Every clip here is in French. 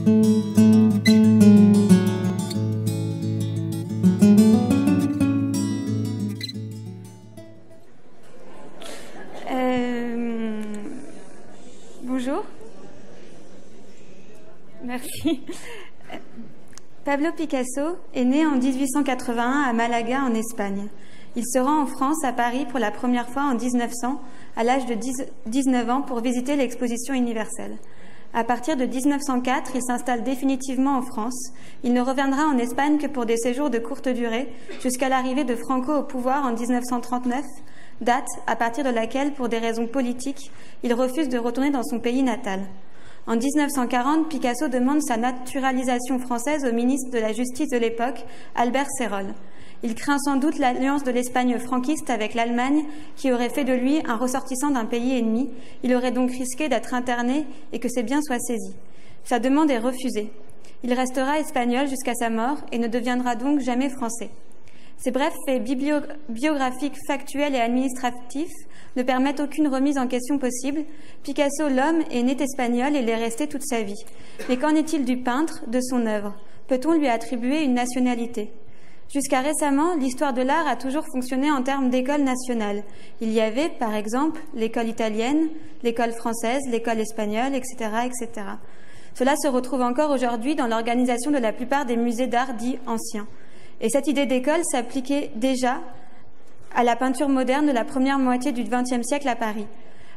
Bonjour. Merci. Pablo Picasso est né en 1881 à Malaga, en Espagne. Il se rend en France, à Paris, pour la première fois en 1900, à l'âge de 19 ans, pour visiter l'exposition universelle. À partir de 1904, il s'installe définitivement en France. Il ne reviendra en Espagne que pour des séjours de courte durée, jusqu'à l'arrivée de Franco au pouvoir en 1939, date à partir de laquelle, pour des raisons politiques, il refuse de retourner dans son pays natal. En 1940, Picasso demande sa naturalisation française au ministre de la Justice de l'époque, Albert Serrol. Il craint sans doute l'alliance de l'Espagne franquiste avec l'Allemagne, qui aurait fait de lui un ressortissant d'un pays ennemi. Il aurait donc risqué d'être interné et que ses biens soient saisis. Sa demande est refusée. Il restera espagnol jusqu'à sa mort et ne deviendra donc jamais français. Ces brefs faits biographiques, factuels et administratifs ne permettent aucune remise en question possible. Picasso, l'homme, est né espagnol et l'est resté toute sa vie. Mais qu'en est-il du peintre, de son œuvre? Peut-on lui attribuer une nationalité? Jusqu'à récemment, l'histoire de l'art a toujours fonctionné en termes d'école nationale. Il y avait, par exemple, l'école italienne, l'école française, l'école espagnole, etc., etc. Cela se retrouve encore aujourd'hui dans l'organisation de la plupart des musées d'art dits anciens. Et cette idée d'école s'appliquait déjà à la peinture moderne de la première moitié du XXe siècle à Paris.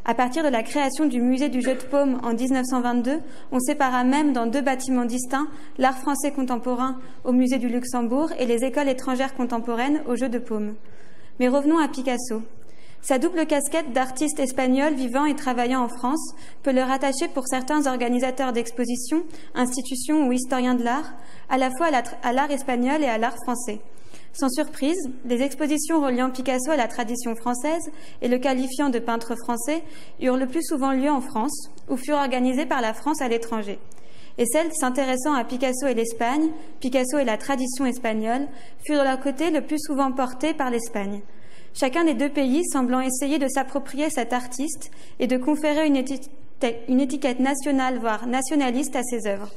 À partir de la création du musée du jeu de paume en 1922, on sépara même dans deux bâtiments distincts l'art français contemporain au musée du Luxembourg et les écoles étrangères contemporaines au jeu de paume. Mais revenons à Picasso. Sa double casquette d'artiste espagnol vivant et travaillant en France peut le rattacher pour certains organisateurs d'expositions, institutions ou historiens de l'art, à la fois à l'art espagnol et à l'art français. Sans surprise, les expositions reliant Picasso à la tradition française et le qualifiant de peintre français eurent le plus souvent lieu en France ou furent organisées par la France à l'étranger. Et celles s'intéressant à Picasso et l'Espagne, Picasso et la tradition espagnole, furent de leur côté le plus souvent portées par l'Espagne. Chacun des deux pays semblant essayer de s'approprier cet artiste et de conférer une étiquette nationale, voire nationaliste à ses œuvres.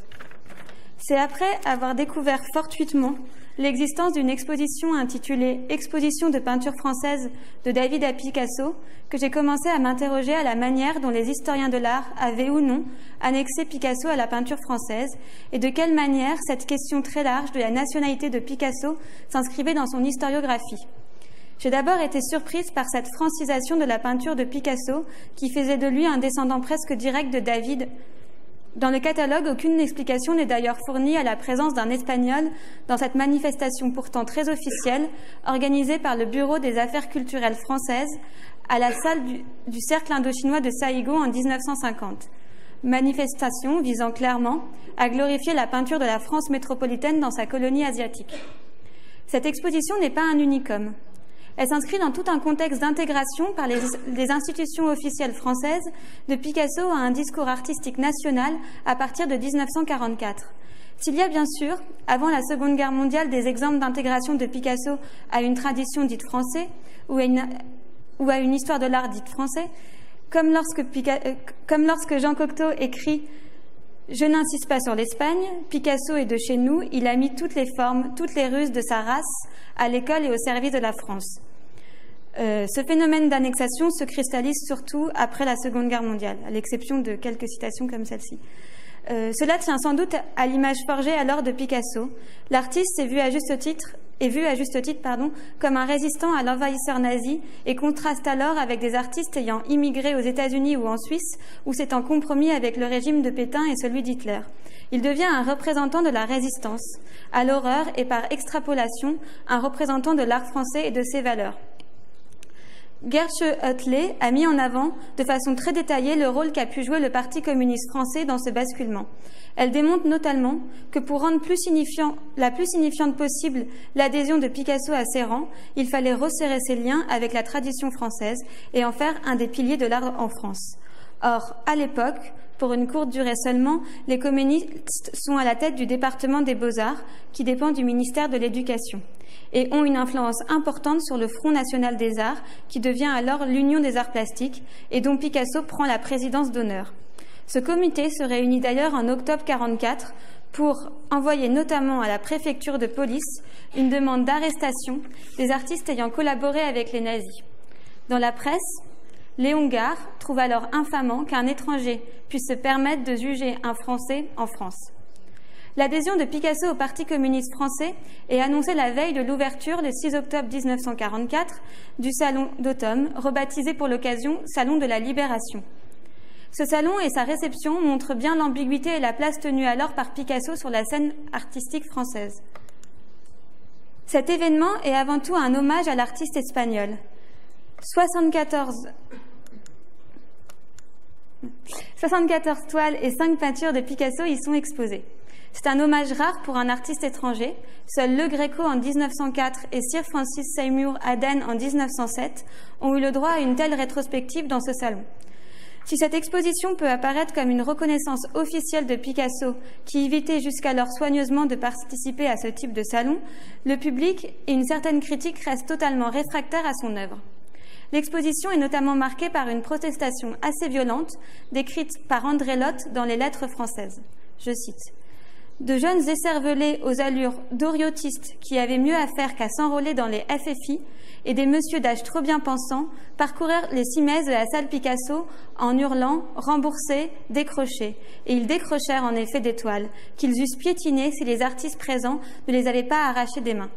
C'est après avoir découvert fortuitement l'existence d'une exposition intitulée « Exposition de peinture française de David à Picasso » que j'ai commencé à m'interroger à la manière dont les historiens de l'art avaient ou non annexé Picasso à la peinture française et de quelle manière cette question très large de la nationalité de Picasso s'inscrivait dans son historiographie. J'ai d'abord été surprise par cette francisation de la peinture de Picasso qui faisait de lui un descendant presque direct de David. Dans le catalogue, aucune explication n'est d'ailleurs fournie à la présence d'un Espagnol dans cette manifestation pourtant très officielle, organisée par le Bureau des Affaires culturelles françaises à la salle du Cercle indochinois de Saïgon en 1950. Manifestation visant clairement à glorifier la peinture de la France métropolitaine dans sa colonie asiatique. Cette exposition n'est pas un unicum. Elle s'inscrit dans tout un contexte d'intégration par les institutions officielles françaises de Picasso à un discours artistique national à partir de 1944. S'il y a bien sûr, avant la Seconde Guerre mondiale, des exemples d'intégration de Picasso à une tradition dite française ou à une histoire de l'art dite français, comme lorsque Jean Cocteau écrit « Je n'insiste pas sur l'Espagne, Picasso est de chez nous, il a mis toutes les formes, toutes les ruses de sa race à l'école et au service de la France ». Ce phénomène d'annexation se cristallise surtout après la Seconde Guerre mondiale, à l'exception de quelques citations comme celle-ci. Cela tient sans doute à l'image forgée alors de Picasso. L'artiste est vu à juste titre, comme un résistant à l'envahisseur nazi et contraste alors avec des artistes ayant immigré aux États-Unis ou en Suisse ou s'étant compromis avec le régime de Pétain et celui d'Hitler. Il devient un représentant de la résistance, à l'horreur et par extrapolation, un représentant de l'art français et de ses valeurs. Gertrude Hutley a mis en avant de façon très détaillée le rôle qu'a pu jouer le Parti communiste français dans ce basculement. Elle démontre notamment que pour rendre la plus signifiante possible l'adhésion de Picasso à ses rangs, il fallait resserrer ses liens avec la tradition française et en faire un des piliers de l'art en France. Or, à l'époque, pour une courte durée seulement, les communistes sont à la tête du département des Beaux-Arts, qui dépend du ministère de l'Éducation, et ont une influence importante sur le Front national des arts, qui devient alors l'Union des arts plastiques, et dont Picasso prend la présidence d'honneur. Ce comité se réunit d'ailleurs en octobre 1944 pour envoyer notamment à la préfecture de police une demande d'arrestation des artistes ayant collaboré avec les nazis. Dans la presse, Léon Gare trouve alors infamant qu'un étranger puisse se permettre de juger un Français en France. L'adhésion de Picasso au Parti communiste français est annoncée la veille de l'ouverture, le 6 octobre 1944, du Salon d'automne, rebaptisé pour l'occasion Salon de la Libération. Ce salon et sa réception montrent bien l'ambiguïté et la place tenue alors par Picasso sur la scène artistique française. Cet événement est avant tout un hommage à l'artiste espagnol. 74 toiles et 5 peintures de Picasso y sont exposées. C'est un hommage rare pour un artiste étranger. Seuls Le Greco en 1904 et Sir Francis Seymour Aden en 1907 ont eu le droit à une telle rétrospective dans ce salon. Si cette exposition peut apparaître comme une reconnaissance officielle de Picasso, qui évitait jusqu'alors soigneusement de participer à ce type de salon, le public et une certaine critique restent totalement réfractaires à son œuvre. L'exposition est notamment marquée par une protestation assez violente, décrite par André Lotte dans les Lettres françaises. Je cite. « De jeunes écervelés aux allures d'oriotistes qui avaient mieux à faire qu'à s'enrôler dans les FFI et des messieurs d'âge trop bien pensants parcoururent les cimaises de la salle Picasso en hurlant « remboursés, décrochés ». Et ils décrochèrent en effet des toiles, qu'ils eussent piétinées si les artistes présents ne les avaient pas arrachées des mains.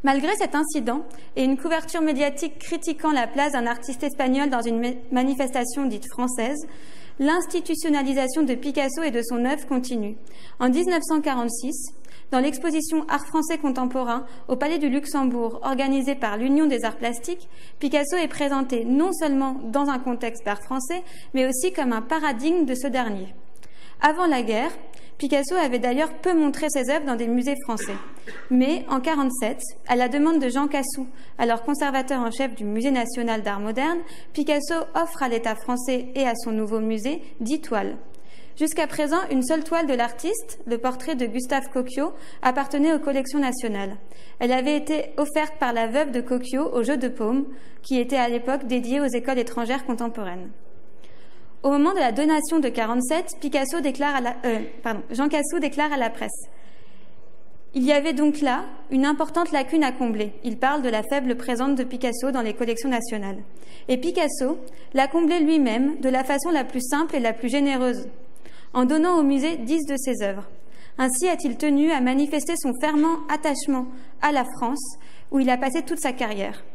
Malgré cet incident et une couverture médiatique critiquant la place d'un artiste espagnol dans une manifestation dite française, l'institutionnalisation de Picasso et de son œuvre continue. En 1946, dans l'exposition Art français contemporain au Palais du Luxembourg, organisée par l'Union des arts plastiques, Picasso est présenté non seulement dans un contexte d'art français, mais aussi comme un paradigme de ce dernier. Avant la guerre, Picasso avait d'ailleurs peu montré ses œuvres dans des musées français. Mais en 1947, à la demande de Jean Cassou, alors conservateur en chef du Musée national d'art moderne, Picasso offre à l'État français et à son nouveau musée 10 toiles. Jusqu'à présent, une seule toile de l'artiste, le portrait de Gustave Coquio, appartenait aux collections nationales. Elle avait été offerte par la veuve de Coquio au Jeu de Paume, qui était à l'époque dédié aux écoles étrangères contemporaines. Au moment de la donation de 1947, Jean Cassou déclare à la presse « Il y avait donc là une importante lacune à combler. » Il parle de la faible présence de Picasso dans les collections nationales. Et Picasso l'a comblée lui-même de la façon la plus simple et la plus généreuse, en donnant au musée 10 de ses œuvres. Ainsi a-t-il tenu à manifester son fervent attachement à la France, où il a passé toute sa carrière.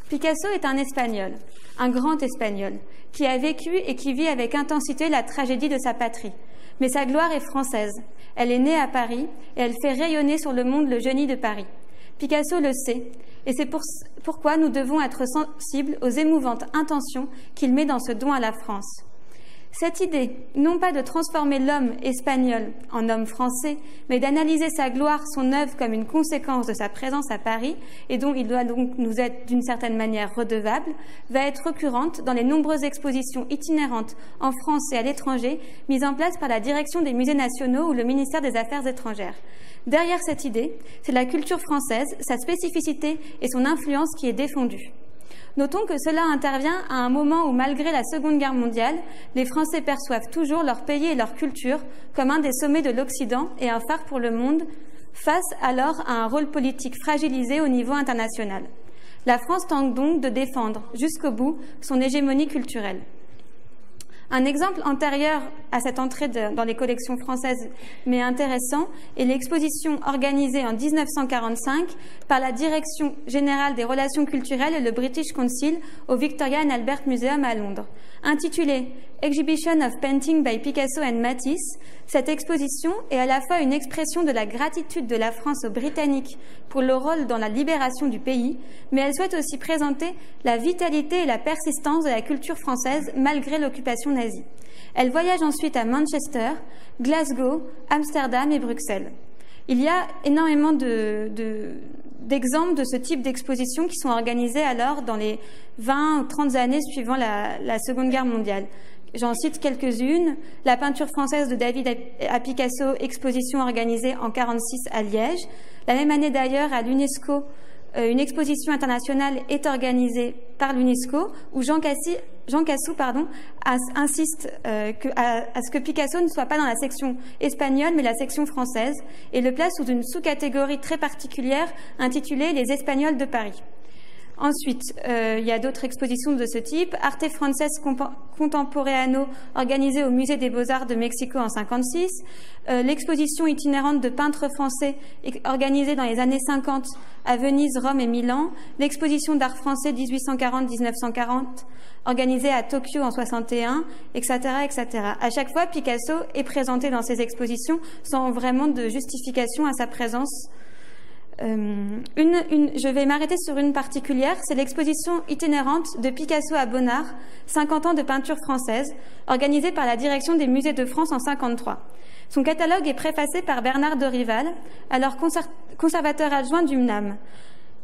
Picasso est un Espagnol, un grand Espagnol, qui a vécu et qui vit avec intensité la tragédie de sa patrie. Mais sa gloire est française. Elle est née à Paris et elle fait rayonner sur le monde le génie de Paris. Picasso le sait, et c'est pourquoi nous devons être sensibles aux émouvantes intentions qu'il met dans ce don à la France. Cette idée, non pas de transformer l'homme espagnol en homme français, mais d'analyser sa gloire, son œuvre comme une conséquence de sa présence à Paris, et dont il doit donc nous être d'une certaine manière redevable, va être récurrente dans les nombreuses expositions itinérantes en France et à l'étranger, mises en place par la direction des musées nationaux ou le ministère des Affaires étrangères. Derrière cette idée, c'est la culture française, sa spécificité et son influence qui est défendue. Notons que cela intervient à un moment où, malgré la Seconde Guerre mondiale, les Français perçoivent toujours leur pays et leur culture comme un des sommets de l'Occident et un phare pour le monde, face alors à un rôle politique fragilisé au niveau international. La France tente donc de défendre jusqu'au bout son hégémonie culturelle. Un exemple antérieur à cette entrée dans les collections françaises, mais intéressant, est l'exposition organisée en 1945 par la Direction générale des relations culturelles et le British Council au Victoria and Albert Museum à Londres. Intitulée « Exhibition of Painting by Picasso and Matisse », cette exposition est à la fois une expression de la gratitude de la France aux Britanniques pour leur rôle dans la libération du pays, mais elle souhaite aussi présenter la vitalité et la persistance de la culture française malgré l'occupation nazie. Elle voyage ensuite à Manchester, Glasgow, Amsterdam et Bruxelles. Il y a énormément d'exemples de ce type d'expositions qui sont organisées alors dans les 20 ou 30 années suivant la Seconde Guerre mondiale. J'en cite quelques-unes. La peinture française de David à Picasso, exposition organisée en 1946 à Liège. La même année d'ailleurs, à l'UNESCO, une exposition internationale est organisée par l'UNESCO où Jean Cassy Jean Cassou insiste à ce que Picasso ne soit pas dans la section espagnole, mais la section française, et le place sous une sous-catégorie très particulière intitulée « Les Espagnols de Paris ». Ensuite, il y a d'autres expositions de ce type. Arte Frances Contemporeano, organisée au Musée des Beaux-Arts de Mexico en 1956. L'exposition itinérante de peintres français, organisée dans les années 50 à Venise, Rome et Milan. L'exposition d'art français 1840-1940, organisée à Tokyo en 61, etc., etc. À chaque fois, Picasso est présenté dans ces expositions sans vraiment de justification à sa présence. Je vais m'arrêter sur une particulière, c'est l'exposition itinérante de Picasso à Bonnard, 50 ans de peinture française, organisée par la direction des musées de France en 1953. Son catalogue est préfacé par Bernard Dorival, alors conservateur adjoint du MNAM.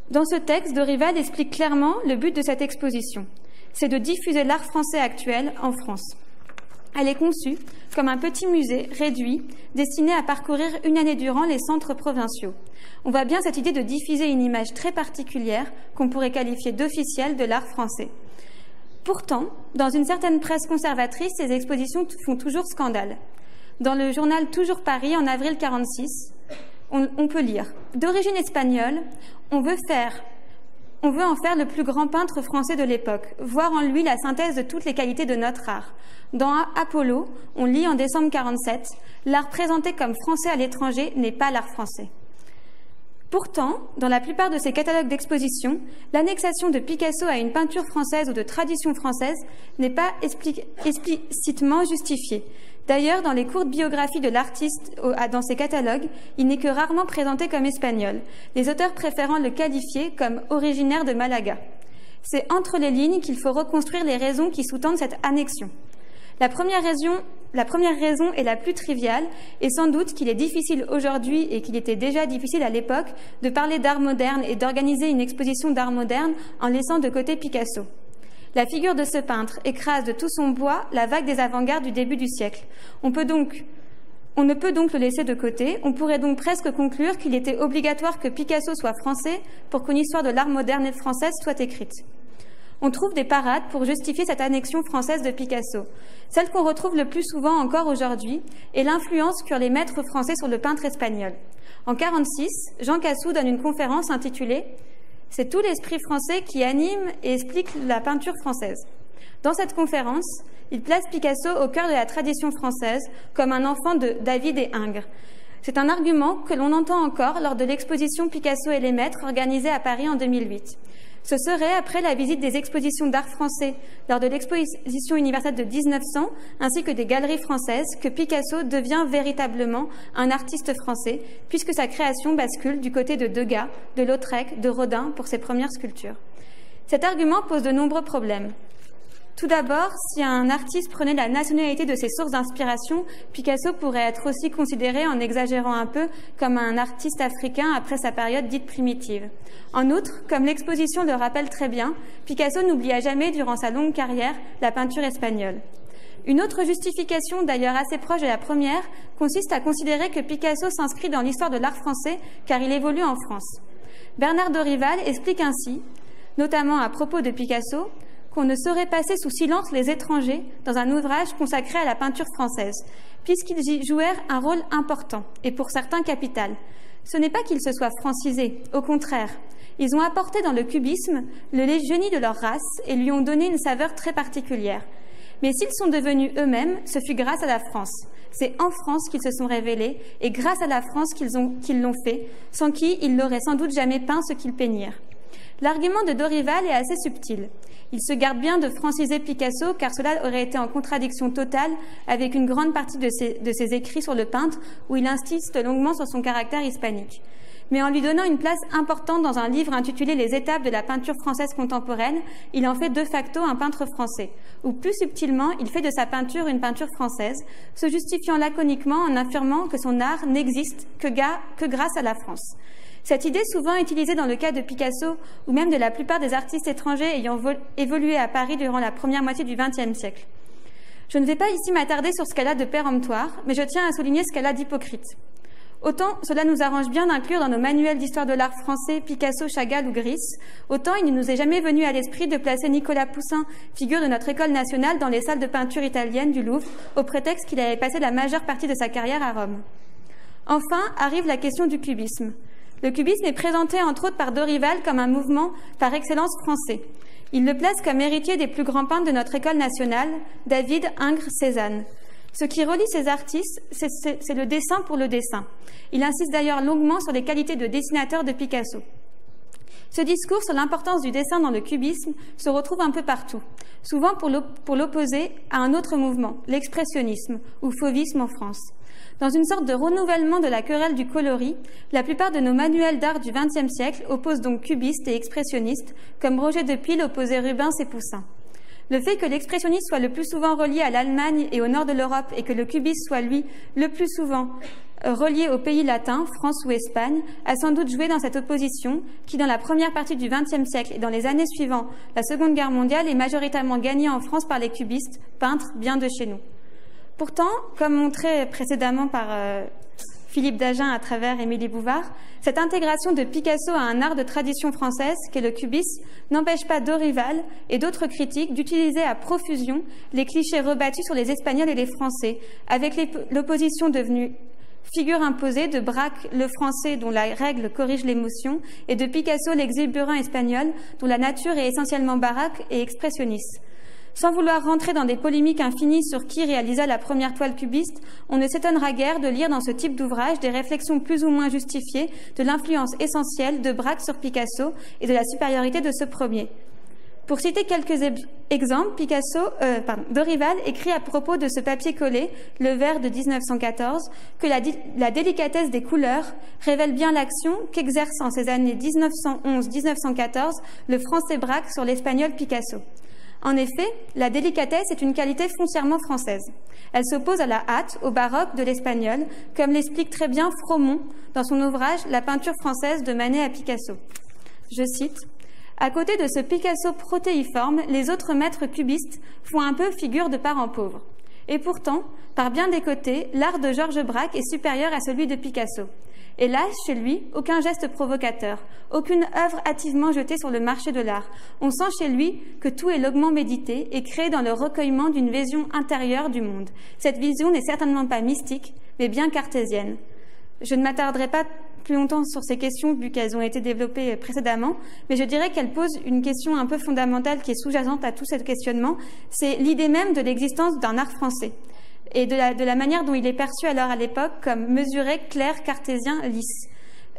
Dans ce texte, Dorival explique clairement le but de cette exposition. C'est de diffuser l'art français actuel en France. Elle est conçue comme un petit musée réduit, destiné à parcourir une année durant les centres provinciaux. On voit bien cette idée de diffuser une image très particulière qu'on pourrait qualifier d'officielle de l'art français. Pourtant, dans une certaine presse conservatrice, ces expositions font toujours scandale. Dans le journal Toujours Paris, en avril 1946, on peut lire « D'origine espagnole, on veut en faire le plus grand peintre français de l'époque, voir en lui la synthèse de toutes les qualités de notre art. Dans Apollo, on lit en décembre 1947, l'art présenté comme français à l'étranger n'est pas l'art français. » Pourtant, dans la plupart de ces catalogues d'exposition, l'annexation de Picasso à une peinture française ou de tradition française n'est pas explicitement justifiée. D'ailleurs, dans les courtes biographies de l'artiste dans ces catalogues, il n'est que rarement présenté comme espagnol, les auteurs préférant le qualifier comme originaire de Malaga. C'est entre les lignes qu'il faut reconstruire les raisons qui sous-tendent cette annexion. La première raison est la plus triviale et sans doute qu'il est difficile aujourd'hui et qu'il était déjà difficile à l'époque de parler d'art moderne et d'organiser une exposition d'art moderne en laissant de côté Picasso. La figure de ce peintre écrase de tout son poids la vague des avant-gardes du début du siècle. On ne peut donc le laisser de côté. On pourrait donc presque conclure qu'il était obligatoire que Picasso soit français pour qu'une histoire de l'art moderne et française soit écrite. On trouve des parades pour justifier cette annexion française de Picasso. Celle qu'on retrouve le plus souvent encore aujourd'hui est l'influence qu'eurent les maîtres français sur le peintre espagnol. En 1946, Jean Cassou donne une conférence intitulée « C'est tout l'esprit français qui anime et explique la peinture française ». Dans cette conférence, il place Picasso au cœur de la tradition française comme un enfant de David et Ingres. C'est un argument que l'on entend encore lors de l'exposition Picasso et les maîtres organisée à Paris en 2008. Ce serait, après la visite des expositions d'art français lors de l'exposition universelle de 1900, ainsi que des galeries françaises, que Picasso devient véritablement un artiste français, puisque sa création bascule du côté de Degas, de Lautrec, de Rodin pour ses premières sculptures. Cet argument pose de nombreux problèmes. Tout d'abord, si un artiste prenait la nationalité de ses sources d'inspiration, Picasso pourrait être aussi considéré, en exagérant un peu, comme un artiste africain après sa période dite primitive. En outre, comme l'exposition le rappelle très bien, Picasso n'oublia jamais, durant sa longue carrière, la peinture espagnole. Une autre justification, d'ailleurs assez proche de la première, consiste à considérer que Picasso s'inscrit dans l'histoire de l'art français car il évolue en France. Bernard Dorival explique ainsi, notamment à propos de Picasso, qu'on ne saurait passer sous silence les étrangers dans un ouvrage consacré à la peinture française, puisqu'ils y jouèrent un rôle important, et pour certains capital. Ce n'est pas qu'ils se soient francisés, au contraire. Ils ont apporté dans le cubisme le génie de leur race et lui ont donné une saveur très particulière. Mais s'ils sont devenus eux-mêmes, ce fut grâce à la France. C'est en France qu'ils se sont révélés, et grâce à la France qu'ils l'ont fait, sans qui ils n'auraient sans doute jamais peint ce qu'ils peignirent. L'argument de Dorival est assez subtil. Il se garde bien de franciser Picasso car cela aurait été en contradiction totale avec une grande partie de ses écrits sur le peintre où il insiste longuement sur son caractère hispanique. Mais en lui donnant une place importante dans un livre intitulé « Les étapes de la peinture française contemporaine », il en fait de facto un peintre français, ou plus subtilement, il fait de sa peinture une peinture française, se justifiant laconiquement en affirmant que son art n'existe que grâce à la France. Cette idée, souvent utilisée dans le cas de Picasso ou même de la plupart des artistes étrangers ayant évolué à Paris durant la première moitié du XXe siècle. Je ne vais pas ici m'attarder sur ce qu'elle a de péremptoire, mais je tiens à souligner ce qu'elle a d'hypocrite. Autant cela nous arrange bien d'inclure dans nos manuels d'histoire de l'art français Picasso, Chagall ou Gris, autant il ne nous est jamais venu à l'esprit de placer Nicolas Poussin, figure de notre école nationale, dans les salles de peinture italienne du Louvre, au prétexte qu'il avait passé la majeure partie de sa carrière à Rome. Enfin, arrive la question du cubisme. Le cubisme est présenté entre autres par Dorival comme un mouvement par excellence français. Il le place comme héritier des plus grands peintres de notre école nationale, David, Ingres, Cézanne. Ce qui relie ces artistes, c'est le dessin pour le dessin. Il insiste d'ailleurs longuement sur les qualités de dessinateur de Picasso. Ce discours sur l'importance du dessin dans le cubisme se retrouve un peu partout, souvent pour l'opposer à un autre mouvement, l'expressionnisme, ou fauvisme en France. Dans une sorte de renouvellement de la querelle du coloris, la plupart de nos manuels d'art du XXe siècle opposent donc cubistes et expressionnistes, comme Roger de Pile opposait Rubens et Poussin. Le fait que l'expressionnisme soit le plus souvent relié à l'Allemagne et au nord de l'Europe et que le cubisme soit, lui, le plus souvent relié aux pays latins, France ou Espagne, a sans doute joué dans cette opposition qui, dans la première partie du XXe siècle et dans les années suivant la Seconde Guerre mondiale, est majoritairement gagnée en France par les cubistes, peintres bien de chez nous. Pourtant, comme montré précédemment par Philippe Dagen à travers Émilie Bouvard, cette intégration de Picasso à un art de tradition française qu'est le cubisme n'empêche pas Dorival et d'autres critiques d'utiliser à profusion les clichés rebattus sur les Espagnols et les Français, avec l'opposition devenue figure imposée de Braque, le Français dont la règle corrige l'émotion, et de Picasso, l'exuberant espagnol, dont la nature est essentiellement baroque et expressionniste. Sans vouloir rentrer dans des polémiques infinies sur qui réalisa la première toile cubiste, on ne s'étonnera guère de lire dans ce type d'ouvrage des réflexions plus ou moins justifiées de l'influence essentielle de Braque sur Picasso et de la supériorité de ce premier. Pour citer quelques exemples, Dorival écrit à propos de ce papier collé, Le Vert de 1914, que la délicatesse des couleurs révèle bien l'action qu'exerce en ces années 1911-1914 le Français Braque sur l'Espagnol Picasso. En effet, la délicatesse est une qualité foncièrement française. Elle s'oppose à la hâte, au baroque de l'espagnol, comme l'explique très bien Fromont dans son ouvrage « La peinture française de Manet à Picasso ». Je cite « À côté de ce Picasso protéiforme, les autres maîtres cubistes font un peu figure de parents pauvres. Et pourtant, par bien des côtés, l'art de Georges Braque est supérieur à celui de Picasso. Hélas, chez lui, aucun geste provocateur, aucune œuvre hâtivement jetée sur le marché de l'art. On sent chez lui que tout est longuement médité et créé dans le recueillement d'une vision intérieure du monde. Cette vision n'est certainement pas mystique, mais bien cartésienne. Je ne m'attarderai pas plus longtemps sur ces questions, vu qu'elles ont été développées précédemment, mais je dirais qu'elles posent une question un peu fondamentale qui est sous-jacente à tout ce questionnement, c'est l'idée même de l'existence d'un art français et de la manière dont il est perçu alors à l'époque comme mesuré, clair, cartésien, lisse.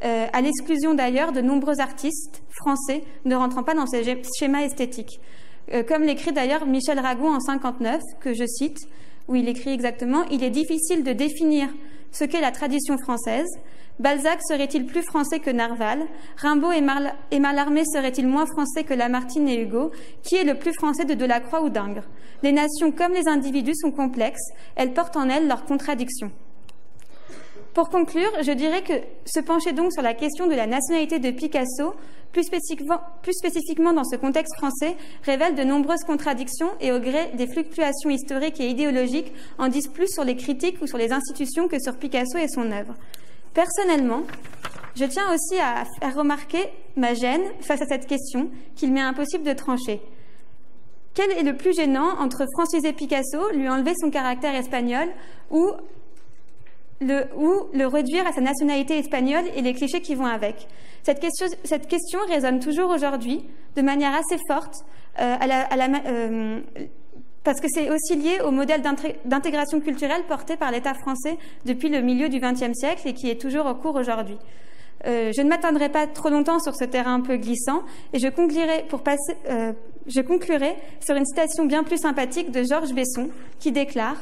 À l'exclusion d'ailleurs de nombreux artistes français ne rentrant pas dans ces schémas esthétiques. Comme l'écrit d'ailleurs Michel Ragon en 1959, que je cite, où il écrit exactement « Il est difficile de définir ce qu'est la tradition française. Balzac serait-il plus français que Nerval? Rimbaud et Mallarmé seraient-ils moins français que Lamartine et Hugo? Qui est le plus français de Delacroix ou d'Ingres? Les nations comme les individus sont complexes, elles portent en elles leurs contradictions. » Pour conclure, je dirais que se pencher donc sur la question de la nationalité de Picasso, plus spécifiquement dans ce contexte français, révèle de nombreuses contradictions et au gré des fluctuations historiques et idéologiques en disent plus sur les critiques ou sur les institutions que sur Picasso et son œuvre. Personnellement, je tiens aussi à faire remarquer ma gêne face à cette question qu'il m'est impossible de trancher. Quel est le plus gênant entre franciser Picasso, lui enlever son caractère espagnol ou le réduire à sa nationalité espagnole et les clichés qui vont avec? Cette question résonne toujours aujourd'hui de manière assez forte parce que c'est aussi lié au modèle d'intégration culturelle porté par l'État français depuis le milieu du XXe siècle et qui est toujours en cours aujourd'hui. Je ne m'attendrai pas trop longtemps sur ce terrain un peu glissant et je conclurai sur une citation bien plus sympathique de Georges Besson qui déclare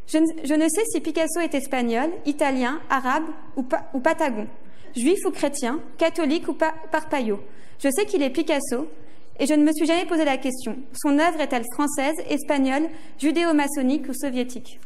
« Je ne sais si Picasso est espagnol, italien, arabe ou patagon, juif ou chrétien, catholique ou parpaillot. Je sais qu'il est Picasso et je ne me suis jamais posé la question. Son œuvre est-elle française, espagnole, judéo-maçonnique ou soviétique ?»